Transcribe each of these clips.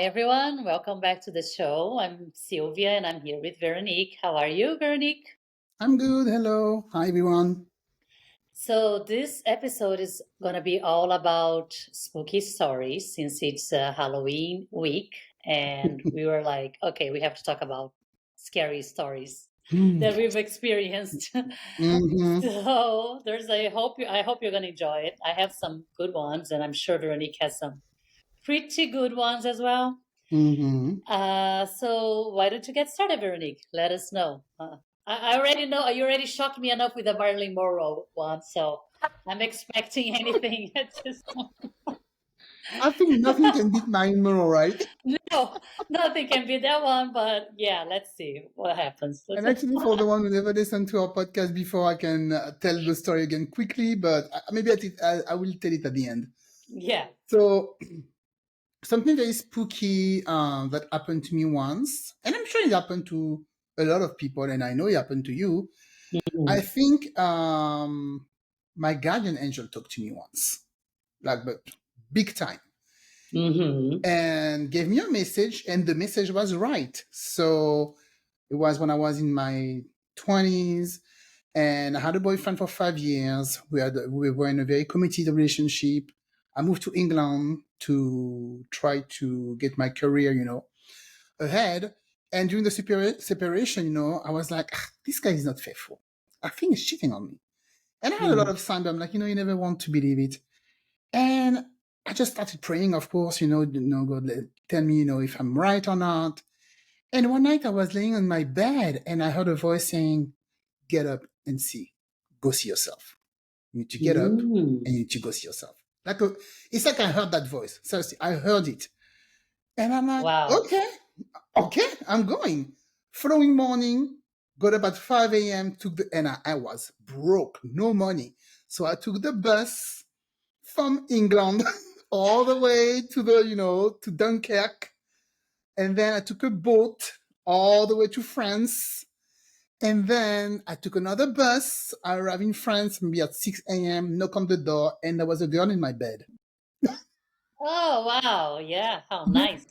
everyone. Welcome back to the show. I'm Sylvia and I'm here with Veronique. How are you, Veronique? I'm good. Hello. Hi, everyone. So, this episode is going to be all about spooky stories since it's Halloween week. And we were like, okay, we have to talk about scary stories that we've experienced. Mm-hmm. So, I hope you're going to enjoy it. I have some good ones, and I'm sure Veronique has some pretty good ones as well. Mm-hmm. So why don't you get started, Veronique? Let us know. I already know you already shocked me enough with the Marilyn Monroe one, so I'm expecting anything at this point. I think nothing can beat Marilyn Monroe, right? No, nothing can be that one, but yeah, let's see what happens. And actually, for the one who never listened to our podcast before, I can tell the story again quickly, but maybe I will tell it at the end. Yeah. So, something very spooky that happened to me once, and I'm sure it happened to a lot of people, and I know it happened to you. I Mhm. think my guardian angel talked to me once, but big time. Mhm. And gave me a message, and the message was right. So it was when I was in my 20s, and I had a boyfriend for 5 years. We were in a very committed relationship. I moved to England to try to get my career, ahead. And during the separation, I was like, this guy is not faithful. I think he's cheating on me. And I had a lot Mhm. of signs. I'm like, you never want to believe it. And I just started praying, of course, God, tell me, if I'm right or not. And one night I was laying on my bed and I heard a voice saying, get up and see. Go see yourself. You need to get up Mhm. and you need to go see yourself. It's like I heard that voice. Seriously, I heard it. And I'm like, Wow. okay, I'm going. Following morning, got up at 5 a.m., and I was broke, no money. So I took the bus from England all the way to Dunkirk. And then I took a boat all the way to France. And then I took another bus. I arrived in France maybe at 6 a.m., knock on the door, and there was a girl in my bed. Oh wow. Yeah. How nice.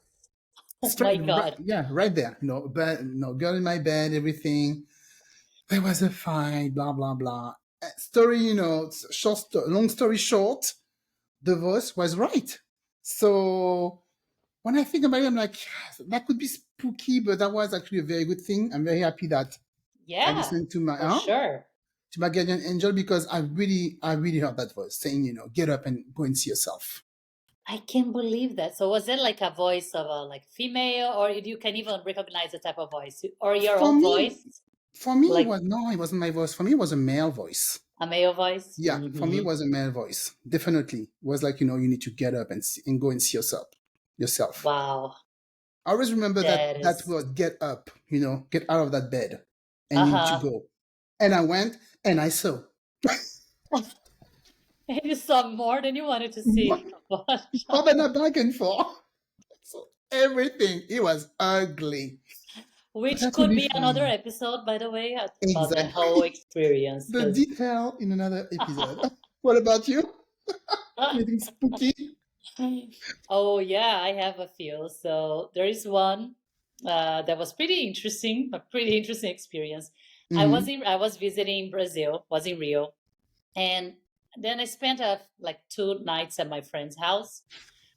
Oh Straight, my God. yeah, right there. Girl in my bed, everything. There was a fight, blah, blah, blah. Story, long story short, the voice was right. So when I think about it, I'm like, that could be spooky, but that was actually a very good thing. I'm very happy that I Yeah, listened for sure. to my guardian angel because I really heard that voice saying, get up and go and see yourself. I can't believe that. So was it like a voice of a like female, or you can even recognize the type of voice, or your For own me, voice, for me, like it wasn't my voice. For me, it was a male voice. a male voice? Yeah, for me, it Hmm. was a male voice. Definitely, it was like you need to get up and go and see yourself. Yourself. Wow, I always remember that that is. word, get up. Get out of that bed, and Uh you need to huh. go. And I went and I saw. And you saw more than you wanted to see. What? More than I bargained for. So everything, it was ugly. But Which that would could be be another fun. episode, by the way, about the whole Exactly. experience. The Because detail in another episode. What about you? Anything spooky? oh yeah, I have a few. So there is one that was pretty interesting, a pretty interesting experience. Mm-hmm. I was visiting Brazil, was in Rio, and then I spent like 2 nights at my friend's house.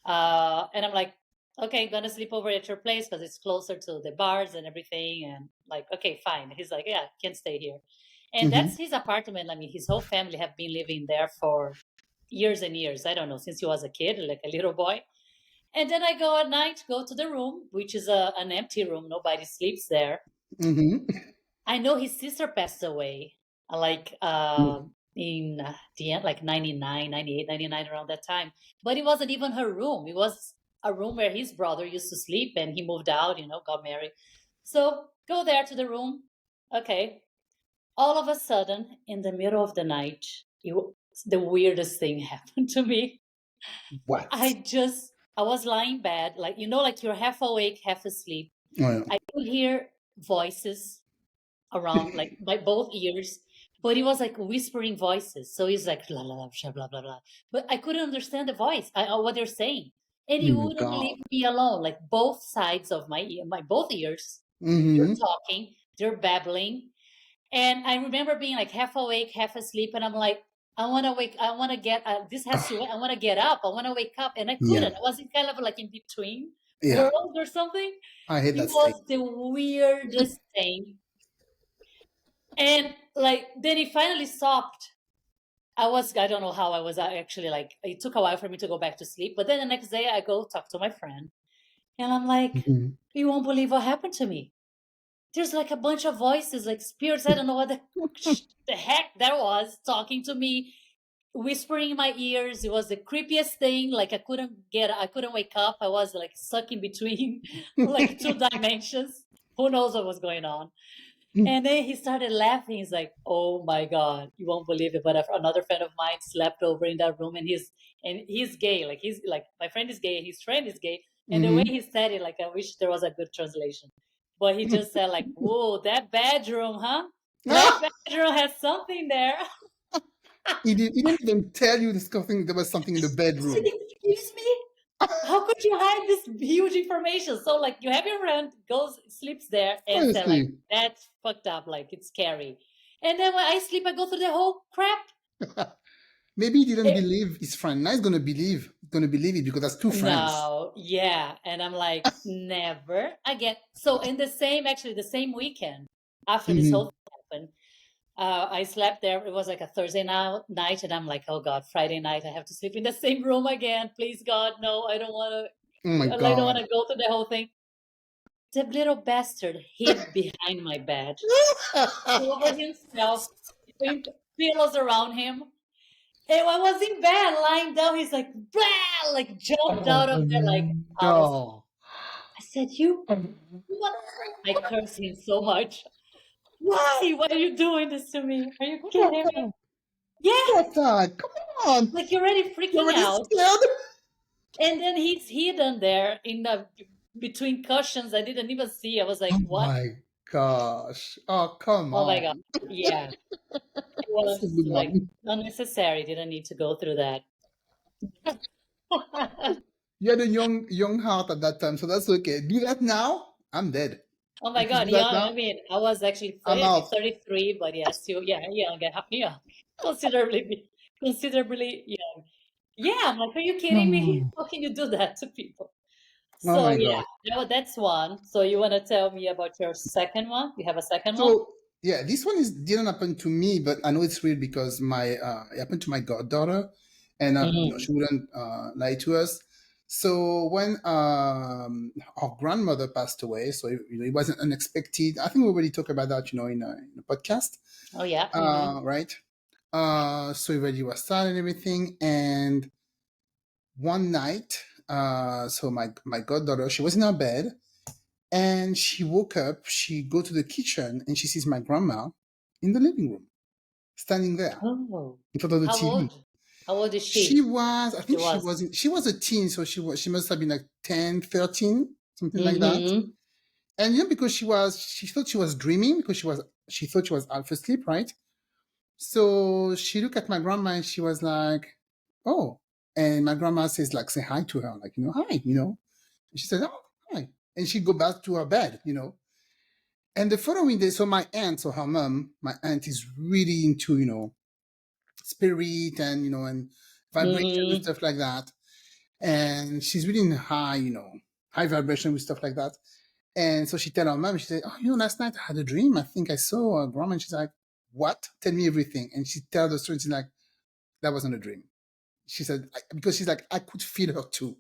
And I'm like, okay, gonna sleep over at your place because it's closer to the bars and everything. And like, okay, fine. He's like, yeah, can stay here. And that's Mm-hmm. his apartment. I mean, his whole family have been living there for years and years. I don't know, since he was a kid, like a little boy. And then I go at night, go to the room, which is an empty room. Nobody sleeps there. Mm-hmm. I know his sister passed away, like in the end, like 99, 98, 99, around that time. But it wasn't even her room. It was a room where his brother used to sleep and he moved out, got married. So go there to the room. Okay. All of a sudden, in the middle of the night, the weirdest thing happened to me. What? I was lying in bed, like, like you're half awake, half asleep. Oh, I could hear voices around like by both ears, but it was like whispering voices. So it's like blah blah blah blah blah blah. But I couldn't understand the voice, what they're saying. and he Oh my wouldn't God. leave me alone. Like both sides of my ear, my both ears, they're Mm-hmm. talking, they're babbling, and I remember being like half awake, half asleep, and I'm like, I want to wake, I want to get, this has to, I want to get up, I want to wake up, and I Yeah. couldn't. I was in kind of like in between Yeah. worlds or something. I hate It that state. was the weirdest thing. And like, then it finally stopped. I don't know how I was actually like, it took a while for me to go back to sleep. But then the next day I go talk to my friend and I'm like, Mhm. you won't believe what happened to me. There's like a bunch of voices, like spirits. I don't know what the heck that was talking to me, whispering in my ears. It was the creepiest thing. Like I couldn't wake up. I was like stuck in between like two dimensions. Who knows what was going on? And then he started laughing. He's like, "Oh my god, you won't believe it!" But another friend of mine slept over in that room, and he's gay. Like he's like my friend is gay, his friend is gay, and the way Mhm. he said it, like I wish there was a good translation. But he just said like, "Whoa, that bedroom, huh? That Ah! bedroom has something there." He didn't even tell you discussing there was something in the I said, bedroom. "Excuse me." How could you hide this huge information? So like you have your friend goes sleeps there and said like Honestly. that's fucked up, like it's scary. And then when I sleep, I go through the whole crap. Maybe he didn't Eh, believe his friend. Now he's gonna believe it because that's two friends. no, yeah, and I'm like never again. So in the same actually the same weekend after this whole Mhm. thing happened, I slept there. It was like a Thursday night, and I'm like, oh God, Friday night I have to sleep in the same room again. Please God, no, I don't want Oh my to. I don't want God. to go through the whole thing. The little bastard hid behind my bed, covered himself, with pillows around him. And I was in bed, lying down. He's like, bah! Like jumped Oh out of there. Like I was. no. I said, "You what?" I cursed him so much. Why? Why are you doing this to me? Are you kidding me? Yeah, Stop that. Come on. like you're already You're freaking already out, scared? and then he's hidden there in the between cushions. I didn't even see. I was like, Oh "What? my gosh. Oh, come Oh my God!" on. Yeah. It That's a was good like one. unnecessary. Didn't need to go through that. You had a young heart at that time, so that's okay. Do that now, I'm dead. Oh my If you God. do Yeah. that I now, mean, I was actually I'm out. 33, but yeah, still, yeah, young, yeah, considerably, considerably young. Yeah. I'm like, are you kidding me? Oh, How can you do that to people? oh So my yeah, God. that's one. So you want to tell me about your second one? You have a second one? So yeah, this one is didn't happen to me, but I know it's real because my it happened to my goddaughter, and Mm. she wouldn't lie to us. So when our grandmother passed away, so it wasn't unexpected. I think we already talked about that, in a podcast, Oh yeah. Hmm. right? So everybody was sad and everything, and one night, so my goddaughter, she was in her bed, and she woke up, she go to the kitchen, and she sees my grandma in the living room, standing there Oh, in front of the how TV. old? How old is She she? was, I She think was. she was a teen, so she must have been like 10, 13, something like that. Mm-hmm. And because she thought she was dreaming because she thought she was half asleep, right? So she looked at my grandma and she was like, "Oh," and my grandma says like, "Say hi to her," like, "Hi," And she said, "Oh, hi," and she go back to her bed. And the following day, so my aunt, so her mom, my aunt is really into, spirit and, and vibration and Mm-hmm. stuff like that. And she's really in high, high vibration with stuff like that. And so she tell her mom, she said, "Oh, last night I had a dream. I think I saw a grandma." And she's like, "What? Tell me everything." And she tell the story. And she's like, "That wasn't a dream." She said, because she's like, "I could feel her too.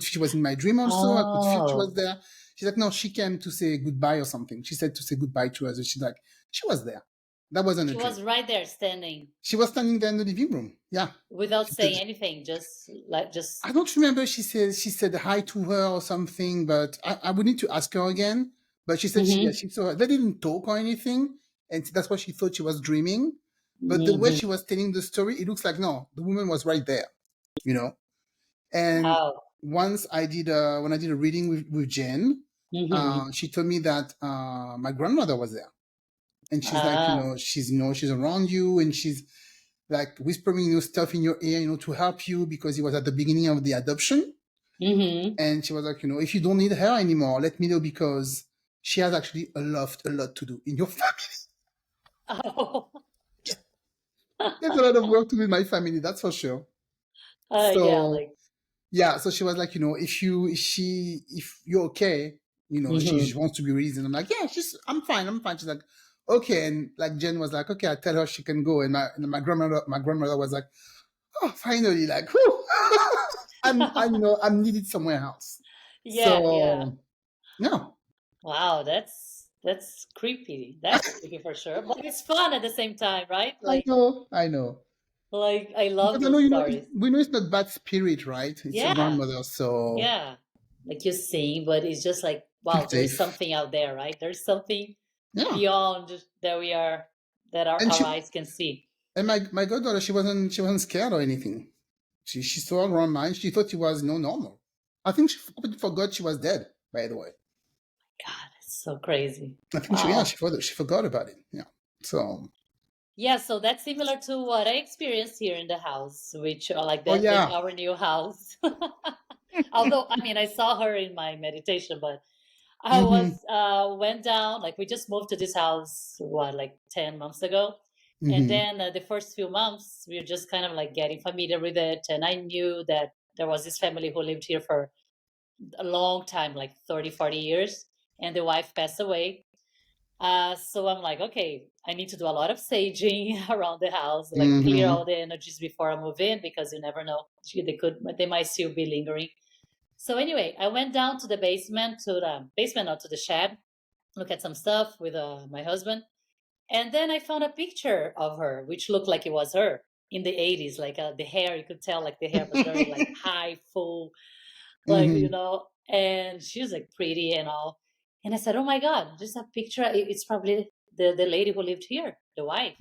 She was in my dream also. I could feel she was Oh, there." She's like, "No, she came to say goodbye or something." She said to say goodbye to us. And she's like, "She was there. That wasn't a she dream." was right there standing She was standing there in the living room. Yeah. without She said, saying anything, just like just. I don't remember. She said hi to her or something, but I would need to ask her again. But she said Mm-hmm. she saw her. They didn't talk or anything, and that's why she thought she was dreaming. But the way Mm-hmm. she was telling the story, it looks like no, the woman was right there, you know. And Wow. once when I did a reading with Jen, Mm-hmm. she told me that my grandmother was there, and she's like, Ah. she's around you, and she's like whispering stuff in your ear, to help you because it was at the beginning of the adoption. Mm-hmm. And she was like, if you don't need her anymore, let me know because she has actually a lot to do in your family. Oh, There's a lot of work to do in my family, that's for sure. yeah, So like, yeah, so she was like, if you're okay, she mm-hmm. wants to be released. And I'm like, yeah, I'm fine, I'm fine. She's like, okay. And like Jen was like, okay, I tell her she can go. And my grandmother was like, oh, finally, like, whew. I'm needed somewhere else. Yeah, yeah. So yeah, Wow, that's creepy. That's creepy for sure. But it's fun at the same time, right? I know. Like I love Because I know, those stories. we know it's not bad spirit, right? It's your Yeah, grandmother, so yeah. Like you sing, but it's just like, feel wow, there's safe. something out there, right? There's something Yeah. beyond that our, And our she eyes can see. and my goddaughter, she wasn't scared or anything. She saw her grandma and she thought she was normal. I think she forgot she was dead, by the way. God, it's so crazy. I think Wow. she forgot about it. Yeah. So Yeah, so that's similar to what I experienced here in the house, which like oh the yeah. our new house. Although, I mean, I saw her in my meditation, but I was Mm-hmm. went down, like we just moved to this house what, like 10 months ago. And Mm-hmm. then the first few months we were just kind of like getting familiar with it, and I knew that there was this family who lived here for a long time, like 30, 40 years, and the wife passed away. So I'm like, okay, I need to do a lot of saging around the house, like clear all Mm-hmm. the energies before I move in, because you never know, they might still be lingering. So anyway, I went down to the basement, not to the shed, look at some stuff with my husband, and then I found a picture of her, which looked like it was her in the 80s. Like the hair, you could tell, like the hair was very like high, full, like Mm-hmm. and she was like pretty and all. And I said, "Oh my God, just a picture. It's probably the lady who lived here, the wife."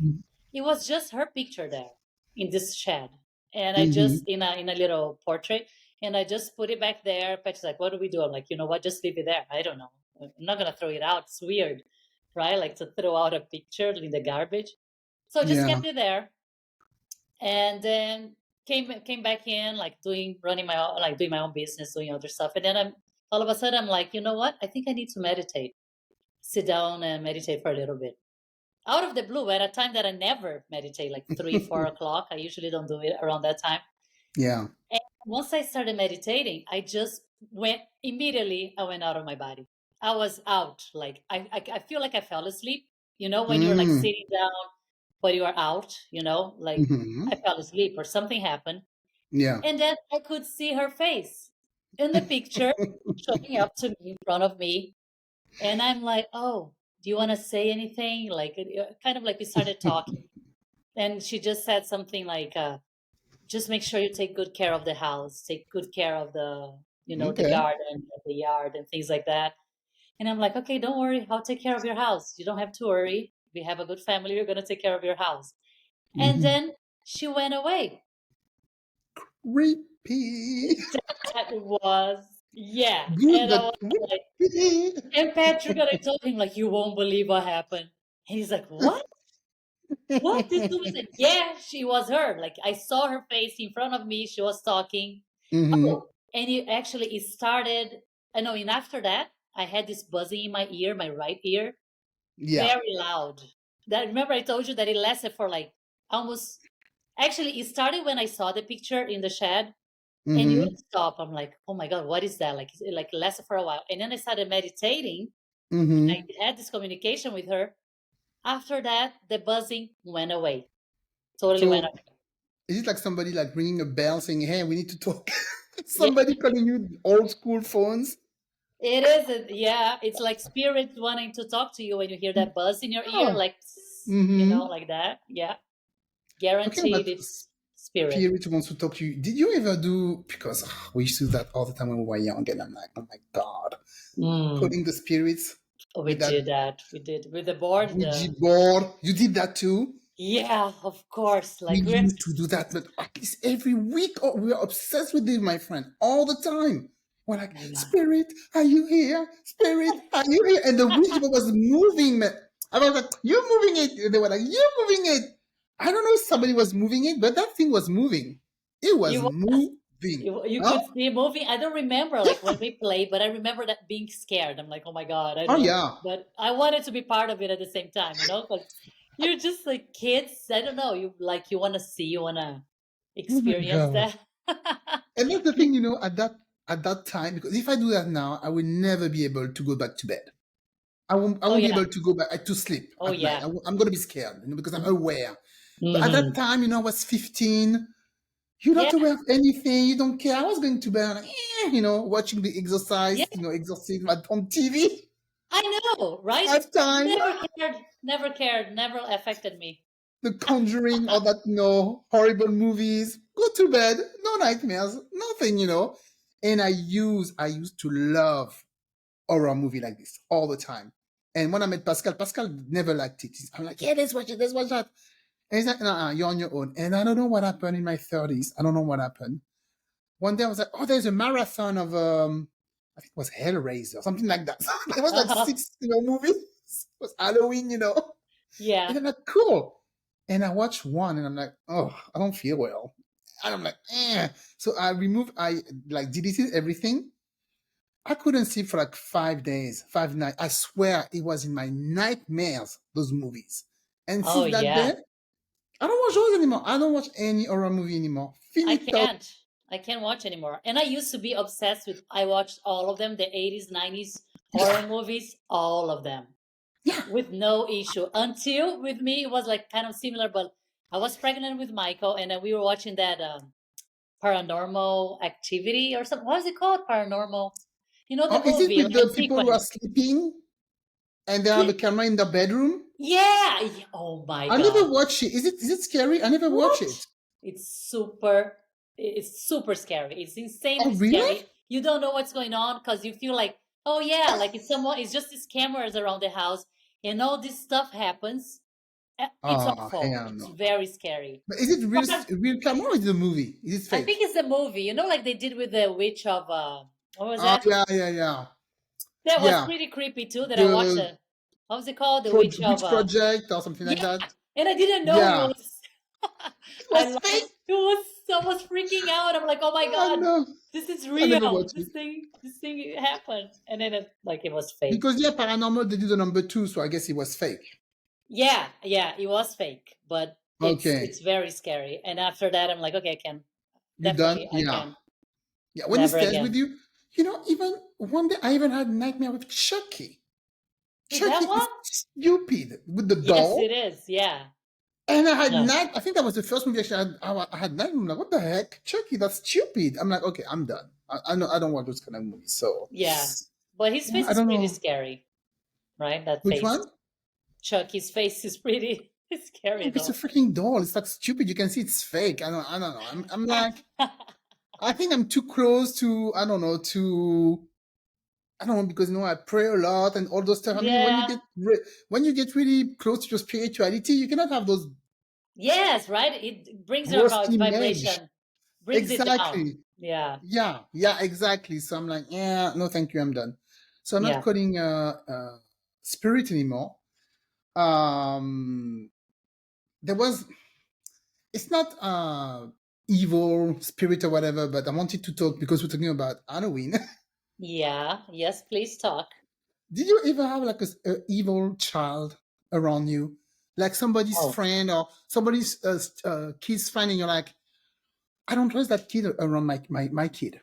It was just her picture there in this shed, and I just Mm-hmm. in a little portrait, and I just put it back there. Pat's like, "What do we do?" I'm like, "You know what? Just leave it there. I don't know. I'm not gonna throw it out. It's weird, right? Like to throw out a picture in the garbage." So I just Yeah. kept it there, and then came back in, like running my own, like doing my own business, doing other stuff. And then I'm all of a sudden I'm like, you know what? I think I need to meditate. Sit down and meditate for a little bit. Out of the blue, at a time that I never meditate, like 3, 4 o'clock. I usually don't do it around that time. Yeah. And once I started meditating, I just went immediately. I went out of my body. I was out. Like I feel like I fell asleep. When you're like Mm. sitting down, but you are out. Like Mm-hmm. I fell asleep or something happened. Yeah. And then I could see her face in the picture showing up to me in front of me. And I'm like, oh, do you want to say anything? Like, kind of like we started talking. And she just said something like, just make sure you take good care of the house, take good care of the Okay. garden, the yard, and things like that. And I'm like, okay, don't worry. I'll take care of your house. You don't have to worry. We have a good family. We're going to take care of your house. And Mm-hmm. then she went away. Repeat. That was, yeah. Good, And I but was like, repeat. and Patrick, and I told him, like, you won't believe what happened. And he's like, what? What? This woman said, yeah, she was her. Like, I saw her face in front of me. She was talking. Mm-hmm. Oh, and it started, I know, and after that, I had this buzzing in my ear, my right ear, Yeah. very loud. That remember I told you that it lasted for like almost, actually, it started when I saw the picture in the shed. And you Mm-hmm. would stop. I'm like, oh my God, what is that? Like, it like lasted for a while. And then I started meditating. I Mm-hmm. had this communication with her. After that, the buzzing went away. Totally went So away. is it like somebody like ringing a bell saying, "Hey, we need to talk"? Yeah, Somebody calling you old school phones? it is. Yeah, it's like spirit wanting to talk to you when you hear that buzz in your ear, Oh. like, Mm-hmm. like that. Yeah, Talking about guaranteed it's spirit. spirit wants to talk to you. Did you ever do, because we used to do that all the time when we were young, and I'm like, oh my God, Mm. calling the spirits We with that did that. We did with the board. Ouija board. You did that too? Yeah, of course. We Like we're used to do that, but at least every week. Oh, we were obsessed with it, my friend, all the time. We're like, yeah. Spirit, are you here? Spirit, are you here? And the Ouija board was moving, man. I was like, you're moving it. And they were like, you're moving it. I don't know if somebody was moving it, but that thing was moving. It You was was. moving. thing. You Huh? could see a movie. I don't remember like when we played, but I remember that being scared. I'm like, oh my god, I Oh don't. yeah. But I wanted to be part of it at the same time, because you're just like kids. I don't know. You want to see, you want to Oh my experience god. that. And that's the thing, at that time, because if I do that now, I will never be able to go back to bed. I Oh won't be yeah. able to go back to sleep Oh at night. yeah. I'm going to be scared, because I'm aware. But at that Hmm. time, I was 15. You're Yeah. not aware of anything. You don't care. I was going to bed, like, watching the Yeah. exorcism on TV. I know, right? At time, Never cared. Never cared. Never affected me. The Conjuring, all that, horrible movies. Go to bed. No nightmares. Nothing. And I used to love horror movie like this all the time. And when I met Pascal never liked it. I'm like, yeah, let's watch that. And he's like, you're on your own. And I don't know what happened in my 30s. I don't know what happened. One day I was like, oh, there's a marathon of I think it was Hellraiser, something like that. It was like Uh-huh. six, movies. It was Halloween. Yeah. And I'm like, cool. And I watched one and I'm like, oh, I don't feel well. And I'm like, eh. So I like deleted everything. I couldn't sleep for like 5 days, 5 nights. I swear it was in my nightmares, those movies. And Oh since that day, yeah. I don't watch those anymore. I don't watch any horror movie anymore. I Finito. can't. I can't watch anymore. And I used to be obsessed with. I watched all of them, the 80s, 90s Yeah, horror movies, all of them, yeah. with no issue. Until with me, it was like kind of similar, but I was pregnant with Michael, and then we were watching that Paranormal Activity or something. What is it called? Paranormal. You know the Oh, is it movie with like in the people who are sequence. sleeping and they have Yeah, a camera in the bedroom? yeah. Oh my I god. never watched it. Is it scary? I never watched What? it. It's super scary. It's Oh, insanely really? scary. You don't know what's going on because you feel like, oh yeah, like it's just these cameras around the house and all this stuff happens. It's Oh, awful. hell It's no. very scary. But is it real, But real camera or is it a movie? Is it I think fake? it's a movie, like they did with the witch of what was Oh, that? yeah, yeah, yeah. That was Yeah. pretty creepy too that I watched The it. What was it called? The witch of Witch Project or something like yeah, that. and I didn't know it Yeah. was. It I was like fake. I was freaking out. I'm like, oh my Oh, god, no. this is I never real. watched it. This thing happened, and then it was fake. Because, yeah, Paranormal, they did the number two, so I guess it was fake. Yeah, yeah, it was fake, but Okay. it's very scary. And after that, I'm like, okay, I can You done? definitely I Yeah. can Yeah. When it never stays with again. you, even one day I even had a nightmare with Chucky. With Chucky that one, is stupid with the yes, it doll. is. Yeah, And I had no, night. I think that was the first movie actually. I had night. I'm like, what the heck, Chucky? That's stupid. I'm like, okay, I'm done. I know I don't watch those kind of movies. So yeah, but his yeah, face I is don't pretty know scary, right? That which face, one. Chucky's face is pretty Yeah, scary it's a though. freaking doll. It's like stupid. You can see it's fake. I don't know. I'm like, I think I'm too close to. I don't know to. I don't know because I pray a lot and all those stuff. I mean, when you Yeah. get when you get really close to your spirituality, you cannot have those Yes, right? It brings your gross image. vibration, brings it down. Exactly. Yeah. Yeah, yeah, exactly. So I'm like, yeah, no, thank you, I'm done. So I'm not Yeah. calling spirit anymore. Um, there was, it's not evil spirit or whatever, but I wanted to talk because we're talking about Halloween. Yeah. Yes, please talk. Did you ever have like a evil child around you, like somebody's Oh, friend or somebody's kid's friend, and you're like, I don't trust that kid around my kid.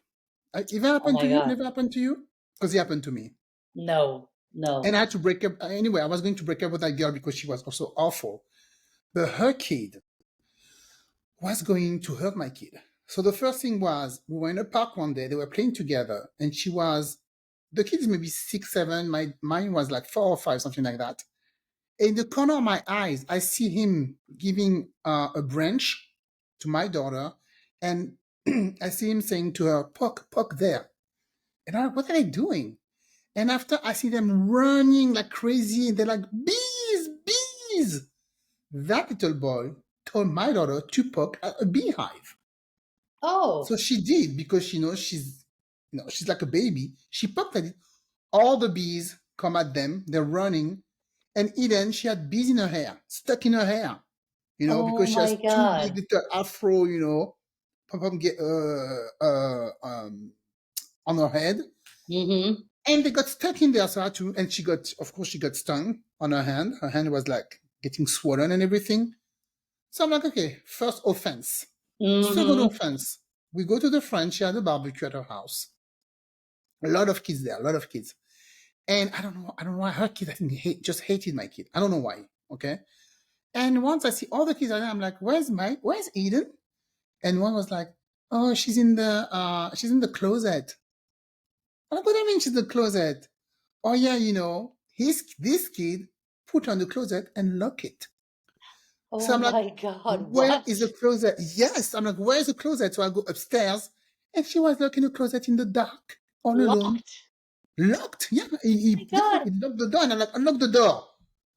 If it oh happened to my you, God. never happened to you, because it happened to me. No, And no. I had to break up. Anyway, I was going to break up with that girl because she was also awful. But her kid was going to hurt my kid. So the first thing was, we were in a park one day, they were playing together, and the kid is maybe 6, 7, mine was like 4 or 5, something like that. In the corner of my eyes, I see him giving a branch to my daughter, and I see him saying to her, "Poke, poke there." And I'm like, what are they doing? And after I see them running like crazy, and they're like, bees, bees. That little boy told my daughter to poke at a beehive. So Oh, she did because she knows she's like a baby. She poked at it. All the bees come at them. They're running. And Eden, she had bees in her hair, stuck in her hair, oh because she my has two big God. little afro, pom get on her head, Mm-hmm. and they got stuck in there. So I had to, and she got, of course, she got stung on her hand. Her hand was like getting swollen and everything. So I'm like, okay, first offense. Second Mm-hmm. offense, we go to the friend. She had a barbecue at her house. A lot of kids there, a lot of kids. And I don't know why her kid, I think, just hated my kid. I don't know why. Okay. And once I see all the kids are there, I'm like, where's Eden? And one was like, oh, she's in the closet. I'm like, what do you mean she's in the closet? Oh yeah, this kid put her in the closet and lock it. So Oh I'm like, my God, where is the what? closet? Yes. I'm like, where is the closet? So I go upstairs and she was locking the closet in the dark, all alone. Locked. Locked. Yeah, My God. he locked the door. And I'm like, unlock the door.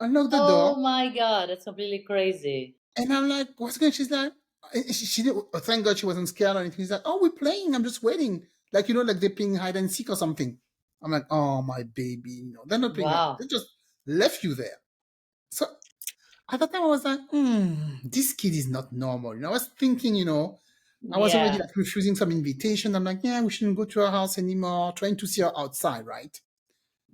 Unlock the door. Oh my God, that's completely crazy. And I'm like, what's going on? She's like, she didn't, thank God she wasn't scared or anything. She's like, oh, we're playing. I'm just waiting. Like, like they're playing hide and seek or something. I'm like, oh, my baby. They're not playing hide. Wow. They just left you there. So at that time, I was like, this kid is not normal. I was thinking, I was already Yeah. like refusing some invitation. I'm like, yeah, we shouldn't go to her house anymore, trying to see her outside, right?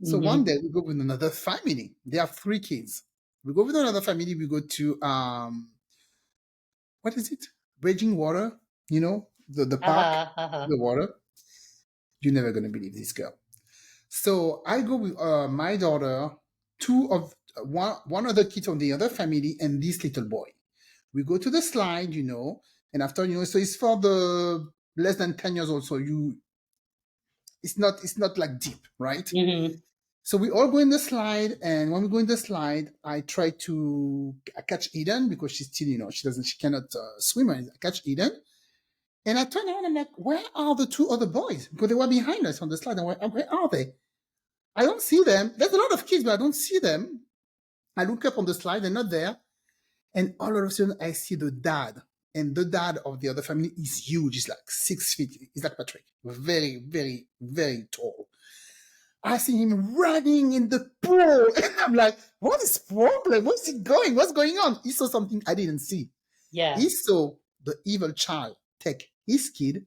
So one Mm-hmm. day we go with another family. They have 3 kids. We go with another family. We go to what is it? Raging Water. The park, Uh-huh. Uh-huh. the water. You're never gonna believe this girl. So I go with my daughter, one other kid from the other family, and this little boy. We go to the slide, and after so it's for the less than 10 years old. So it's not like deep, right? Mm-hmm. So we all go in the slide, and when we go in the slide, I try to catch Eden because she's still, she cannot swim. I catch Eden, and I turn around and I'm like, where are the 2 other boys? Because they were behind us on the slide. And where are they? I don't see them. There's a lot of kids, but I don't see them. I look up on the slide, they're not there. And all of a sudden, I see the dad. And the dad of the other family is huge. He's like 6 feet. He's like Patrick. Very, very, very tall. I see him running in the pool. And I'm like, what is problem? What's he going? What's going on? He saw something I didn't see. Yeah. He saw the evil child take his kid,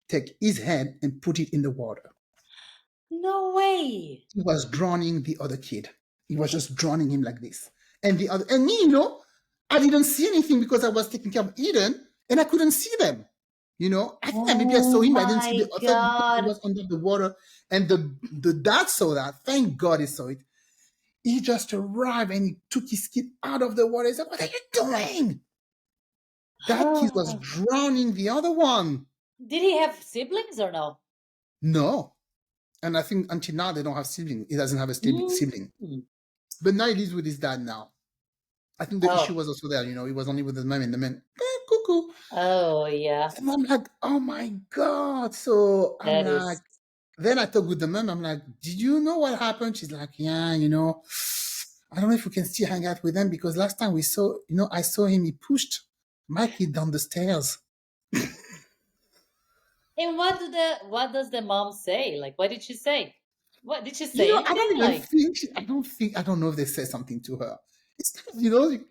take his head, and put it in the water. No way. He was drowning the other kid. He was just drowning him like this. And me, I didn't see anything because I was taking care of Eden and I couldn't see them. I think that maybe I saw Oh him, but I didn't see the my other because he God. was under the water. And the dad saw that. Thank God he saw it. He just arrived and he took his kid out of the water. He said, what are you doing? That kid was drowning the other one. Did he have siblings or no? No. And I think until now they don't have siblings. He doesn't have a sibling. Mm. But now he lives with his dad now. I think the issue Oh. was also there, he was only with his mom and the man, cuckoo. Oh yeah. And I'm like, oh my God. So I'm That like, is. then I talk with the mom. I'm like, did you know what happened? She's like, yeah, I don't know if we can still hang out with them because last time we saw, I saw him, he pushed my kid down the stairs. And what does the mom say? Like, what did she say? What did she say I don't anything? even Like, think, I don't know if they said something to her. It's, can you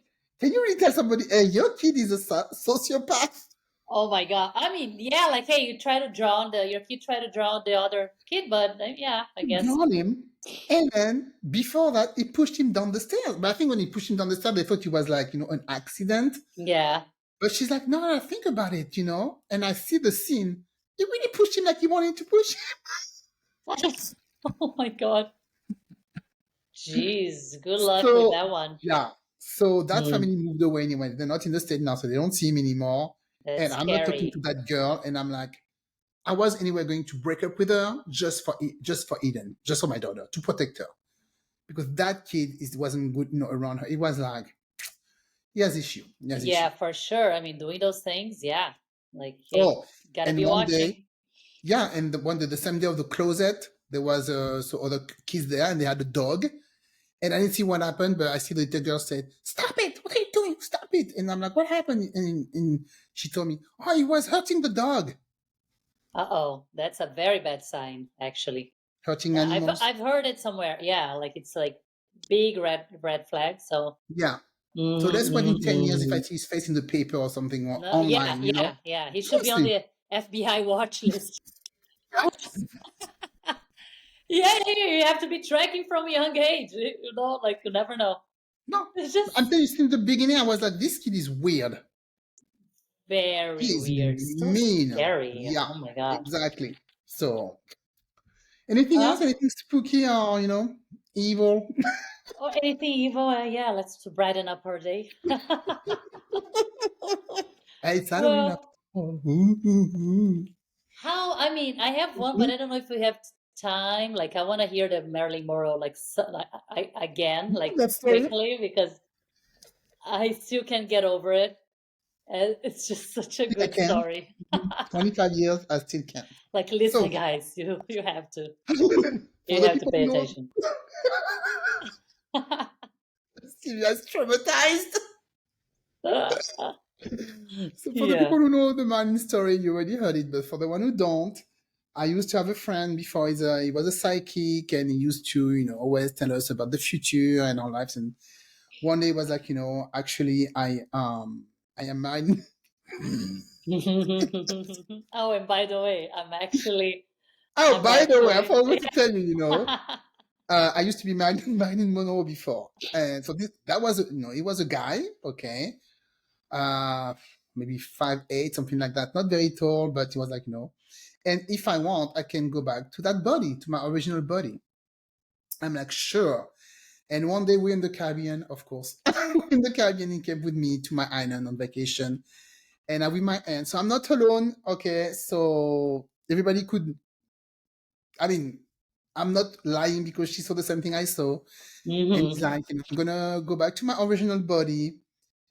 really tell somebody, hey, your kid is a sociopath? oh my God. I mean, yeah, like, hey, you try to drown your kid try to drown the other kid, but yeah, I guess. Drawn him. And then before that, he pushed him down the stairs. But I think when he pushed him down the stairs, they thought it was like, an accident. Yeah. But she's like, no, think about it, And I see the scene. He really pushed him like he wanted to push Oh my God. Jeez. Good him. luck with So, that one. yeah. So that Mm, family moved away anyway. They're not in the state now, so they don't see him anymore. And that's I'm not talking to scary. that girl. And I'm like, I was anyway going to break up with her just for Eden, just for my daughter, to protect her. Because that kid wasn't good, around her. It was like, he has issue. He has issue. Yeah, for sure. I mean, doing those things, yeah. Like, hey, Oh, gotta and be one day, watching. yeah, and the same day of the closet, there was so other kids there, and they had a dog, and I didn't see what happened, but I see the little girl said, "Stop it! What are you doing? Stop it!" And I'm like, "What happened?" And she told me, "Oh, he was hurting the dog, Uh-oh, that's a very bad sign, actually. hurting Yeah, I've animals." I've heard it somewhere. Yeah, like it's like big red flag. So Yeah. So Mhm, that's what in 10 years, if I mhm. see his face in the paper or something or No, yeah, online, yeah, yeah. He should be on seriously, the FBI watch list. yes. Yeah, you have to be tracking from a young age. You know, like you never know. No, It's I'm just telling you, since the beginning, I was like, this kid is weird. He very is weird. So mean. scary. Yeah, Oh my god. exactly. So, anything else? Huh? Anything spooky or, evil? Or anything evil? Yeah, let's to brighten up our day. It's Halloween Well, after all. Ooh, ooh, ooh. how? I mean, I have one, but Mhm. I don't know if we have time. Like, I want to hear the Marilyn Monroe, like, like again, like That story? quickly, because I still can't get over it. It's just such a I good can. story. 25 years, I still can't. Like, listen, So, guys, you have to for you the have to people pay who know, attention. Sylvia is traumatized. So for the Yeah. people who know the Marlin story, you already heard it. But for the one who don't, I used to have a friend before. He was a psychic, and he used to, always tell us about the future and our lives. And one day he was like, actually, I am married. Oh, and by the way, Oh, I'm by the way, I actually forgot to tell you, yeah. I used to be married Marilyn Monroe before, and so that was, he was a guy, okay, uh, maybe 5'8", something like that, not very tall, but he was like, and if I want, I can go back to that body, to my original body. I'm like, sure. And one day we're in the Caribbean, of course. We're in the Caribbean, he came with me to my island on vacation, and I with my aunt. So I'm not alone, okay. So everybody could, I mean, I'm not lying because she saw the same thing I saw. And he's Hmm. like, I'm gonna go back to my original body,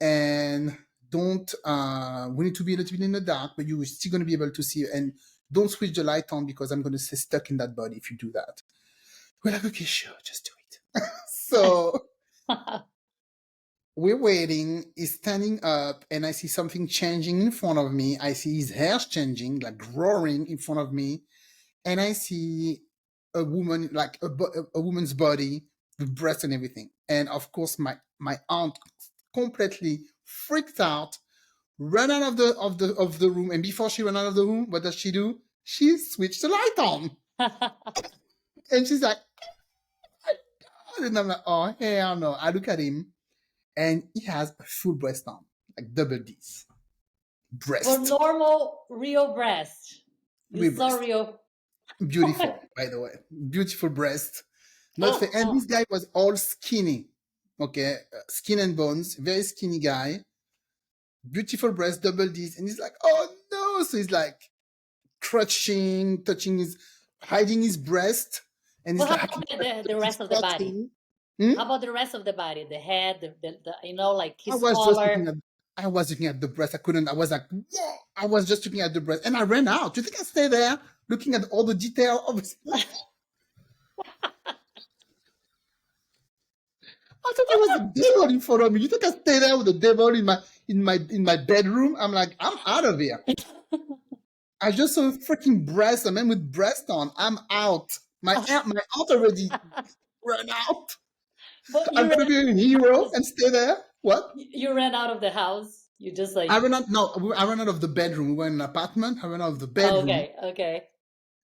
and don't we need to be a little bit in the dark, but you're still gonna be able to see, and don't switch the light on because I'm gonna stay stuck in that body if you do that. We're like, okay, sure, just do it. So we're waiting. He's standing up, and I see something changing in front of me. I see his hair changing, like growing in front of me, and I see a woman, like a woman's body with breasts and everything. And of course, my aunt completely freaked out, ran out of the room. And before she ran out of the room, what does she do? She switched the light on, and she's like, and I'm like, oh hell no! I look at him, and he has a full breast on, like double D's, For breast, normal real breast. You with saw breast. real. Beautiful, by the way. Beautiful breast. Not fair. And this guy was all skinny. Okay. Skin and bones. Very skinny guy. Beautiful breast, double D's. And he's like, oh no. So he's like crouching, touching hiding his breast. And Well, he's how like, about the he's rest of the body? squatting. Hmm? How about the rest of the body? The head, like I his was just collar. looking at I was looking at the breast. I couldn't. I was like, whoa! I was just looking at the breast, and I ran out. Do you think I stay there looking at all the detail of his breast? I thought it was the devil in front of me. You think I stay there with the devil in my bedroom? I'm like, I'm out of here. I just saw a freaking breast, a man with breast on. I'm out. My aunt already ran out. But I'm you ran gonna out be a of the hero house. and stay there. What? You ran out of the house. You just I like, ran out. No, I ran out of the bedroom. We were in an apartment. I ran out of the oh, bedroom, okay, okay.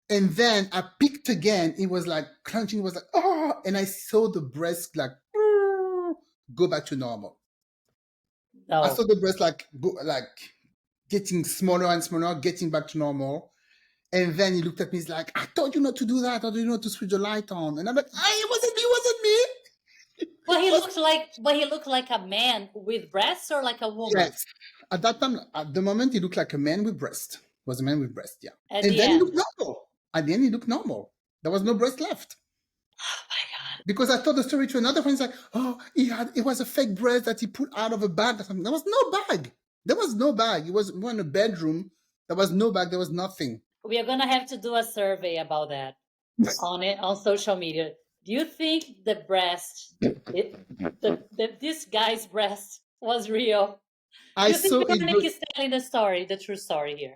and then I picked again. It was like clenching. It was like, oh, and I saw the breast like go back to normal. I No. saw the breast like getting smaller and smaller, getting back to normal. And then he looked at me. He's like, "I told you not to do that. I told you not to switch the light on." And I'm like, "It wasn't me. It wasn't me." But he It was looks like, but he looked like a man with breasts or like a woman yes. At that time, at the moment, he looked like a man with breast. Was a man with breast, yeah. at And the then he looked end. normal. At the end, he looked normal. There was no breast left. Oh my Because I told the story to another friend. He's like, "Oh, it was a fake breast that he put out of a bag or something." There was no bag. There was no bag. It was we were in a bedroom. There was no bag. There was nothing. God. We are gonna have to do a survey about that on it on social media. Do you think the breast, it, this guy's breast was real? I Do you think saw it. Dominic is telling the story, the true story here?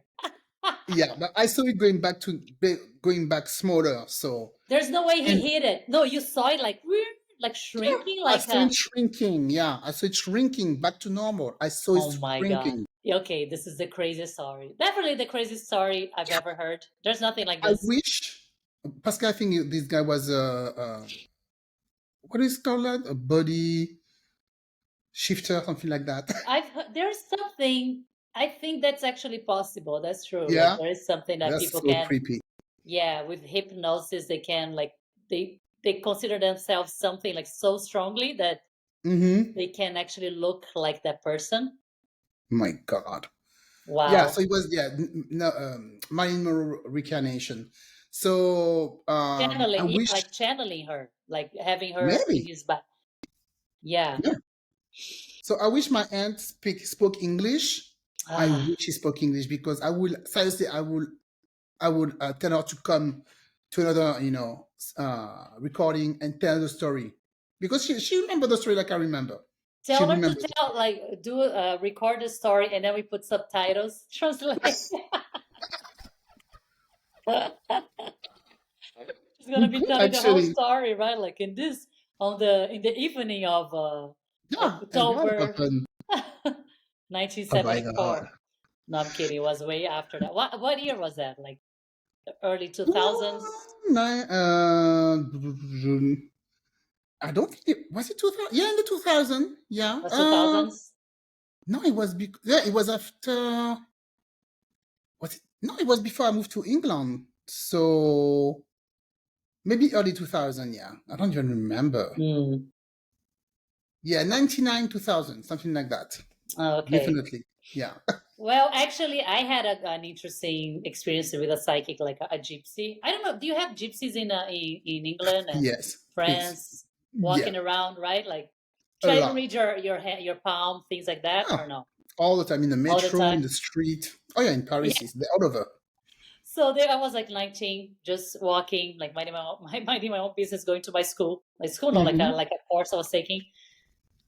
Yeah, but I saw it going back smaller. So There's no way he and hid it. No, you saw it like weird. like Yeah, shrinking, I like saw a. it shrinking. Yeah, I saw it shrinking back to normal. I saw it Oh my god. shrinking. Yeah, okay, this is the craziest story. Definitely the craziest story I've ever heard. There's nothing like I this. wish, Pascal, I think this guy was what is it called that? A body shifter, something like that. There's something. I think that's actually possible. That's true. Like Yeah, there is something that that's people so can. creepy. Yeah, with hypnosis, they can like they consider themselves something like so strongly that Mm-hmm. they can actually look like that person. My God. Yeah, so Wow. it was no Marilyn Monroe reincarnation. So I Channeling, yeah, wish like channeling her, like having her in maybe his back. Yeah. yeah. So I wish my aunt spoke English. I Ah, wish she spoke English because I will seriously I would tell her to come to another recording and tell the story because she remember the story like I remember. She tell her to remembers. tell, like, do record the story, and then we put subtitles, translate. She's gonna We be could telling the whole actually, story, right? Like in this on the in the evening of yeah, and that would October happen. Oh my God. 1974. No, I'm kidding. It was way after that. What year was that? Like the early 2000s? Nine, I don't think it was it 2000. Yeah, in the 2000. Yeah. Was 2000s? No, it was yeah, it was after. Was it? No, it was before I moved to England. So maybe early 2000. Yeah, I don't even remember. Hmm. Yeah, 99 2000, something like that. Okay. Definitely. Yeah. Well, actually, I had an interesting experience with a psychic, like a gypsy. I don't know. Do you have gypsies in England and Yes. Please. France Yeah. walking around, right? Like A try to lot. read your palm, things like that, Yeah. or no? All the time in the All the metro, in time. the street. Oh yeah, in Yeah. Paris, it's all over. So there I was like 19, just walking, like minding minding my own business, going to my school. Like school, no, Mm-hmm. like a course I was taking.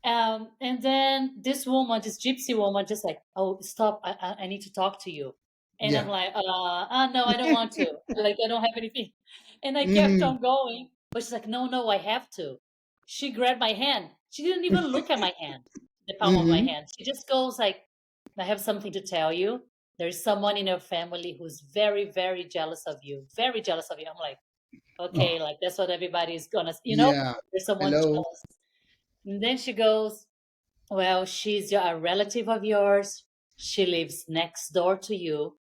And then this woman, this gypsy woman, just like, oh, stop! I need to talk to you. And I'm Yeah. like, no, I don't want to. Like, I don't have anything. And I kept Mm-hmm. on going, but she's like, no, no, I have to. She grabbed my hand. She didn't even look at my hand, the palm of my Mm-hmm. hand. She just goes like, I have something to tell you. There is someone in your family who's very, very jealous of you. Very jealous of you. I'm like, Oh, okay, like that's what everybody's gonna. yeah. There's someone Hello. jealous. And then she goes, well, a relative of yours. She lives next door to you,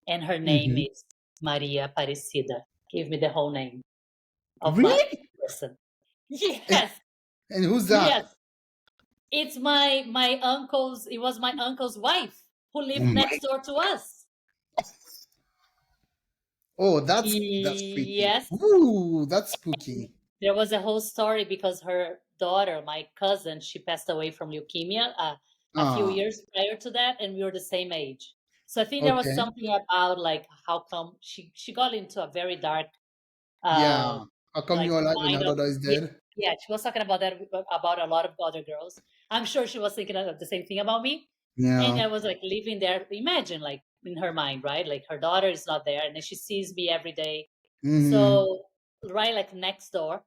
and her name Mm-hmm. is Maria Aparecida. Give me the whole name of my Really? person. And, Yes, and who's that? yes. It's my uncle's. It was my uncle's wife who Oh lived my. next door to us. Oh, that's creepy. Yes. Ooh, that's spooky. There was a whole story because her daughter, my cousin, she passed away from leukemia a few Ah, years prior to that, and we were the same age. So I think there was okay. something about like how come she got into a very dark uh Yeah. How come like you're alive when mind her of. daughter is Yeah, dead? yeah, she was talking about that about a lot of other girls. I'm sure she was thinking of the same thing about me. And Yeah. I was like living there. Imagine like in her mind, right? Like her daughter is not there, and then she sees me every day. Mm-hmm. So right, like next door,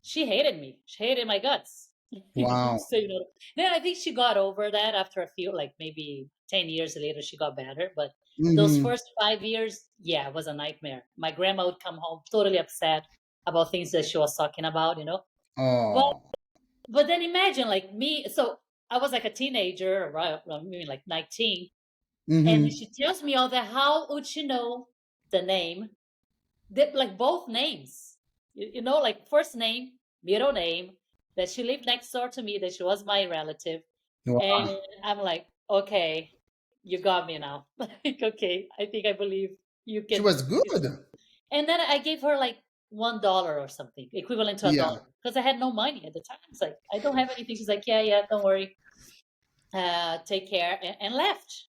she hated me. She hated my guts. Wow. So then I think she got over that after a few, like maybe 10 years later, she got better. But those Mm-hmm. first 5 years, yeah, it was a nightmare. My grandma would come home totally upset about things that she was talking about. But Oh. but then imagine like me. So I was like a teenager, right? I mean, like 19, and Mm-hmm. she tells me all that. How would she know the name? Like both names, like first name, middle name, that she lived next door to me, that she was my relative. And Wow. I'm like, okay, you got me now. Like, okay, I think I believe you She can. was good. And then I gave her like $1 or something, equivalent to a Yeah. dollar, because I had no money at the time. It's like, I don't have anything. She's like, yeah, yeah, don't worry. Take care, and left.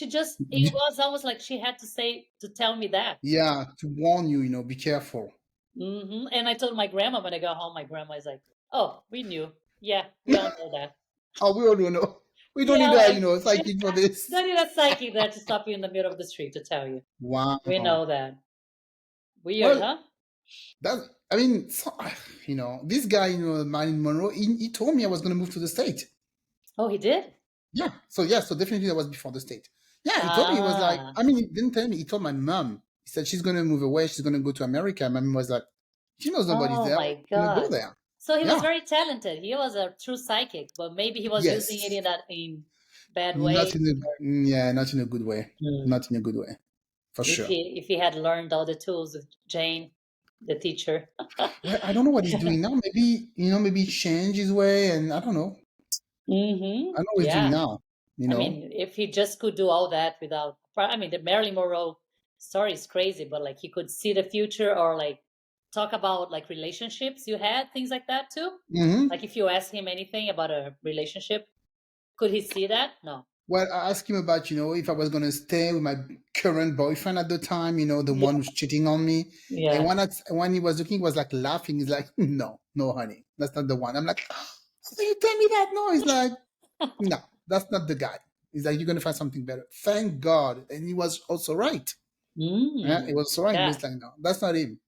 It Y- was almost like she had to say, to tell me that. Yeah, to warn you, be careful. And I told my grandma when I got home. My grandma is like, "Oh, we knew. Yeah, we all know that. Oh, we all don't know. We don't Yeah, need a, like yeah, psychic for this. don't need a psychic there to stop you in the middle of the street to tell you. We Wow. know that. Weird, Well, huh? That I mean, this guy, Marilyn Monroe, he told me I was going to move to the state. Oh, he did? Yeah. So definitely that was before the state. Yeah, he told me he was like, Ah. I mean, he didn't tell me. He told my mom. He said she's going to move away. She's going to go to America. My mom was like, she knows nobody's Oh there. my She's going to go God. there. So he was Yeah. very talented. He was a true psychic, but maybe he was using it Yes. in that in bad Not way. in a yeah, not in a good way. Hmm. Not in a good way, for sure. If he had learned all the tools with Jane, the teacher. Well, I don't know what he's doing now. Maybe maybe change his way, and I don't know. I Mm-hmm. don't know what he's doing Yeah. now. You I know. mean, if he just could do all that without, I mean, the Marilyn Monroe story is crazy, but like he could see the future or like talk about like relationships you had, things like that too. Hmm. Like if you ask him anything about a relationship, could he see that? No. Well, I asked him about if I was gonna stay with my current boyfriend at the time, the Yeah. one who's cheating on me. And Yeah. when he was looking, he was like laughing. He's like, "No, no, honey, that's not the one." I'm like, "So you tell me that?" No, he's like, "No, that's not the guy." He's like, "You're gonna find something better." Thank God, and he was also right. Yeah, he Mm. was also right. But Yeah. it's like, no, that's not him.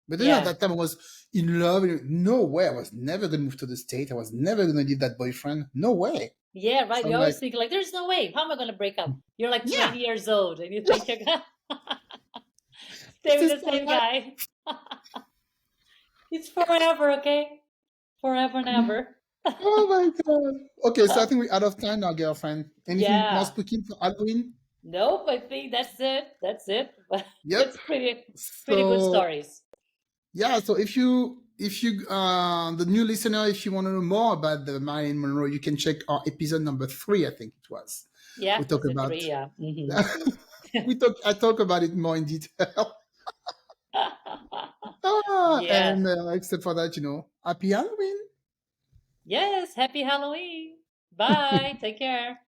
But then at Yeah. that time, I was in love. No way. I was never gonna move to the state. I was never gonna leave that boyfriend. No way. Yeah, right. So You I'm like, always think like, there's no way. How am I going to break up? You're like yeah, 20 years old and you think you're going to stay this with is the my same life. guy. It's forever, okay? Forever and ever. Oh my god. Okay, so I think we're out of time now, girlfriend. Anything more Yeah. spooky for Halloween? Nope, I think that's it. That's it. But Yep. it's pretty good So stories. yeah, so if you the new listener, if you want to know more about the Marilyn Monroe, you can check our episode number 3, I think it was. Yeah, We talk it's a about three, yeah. Hmm. I talk about it more in detail. Yeah. And except for that, happy Halloween. Yes, happy Halloween. Bye. Take care.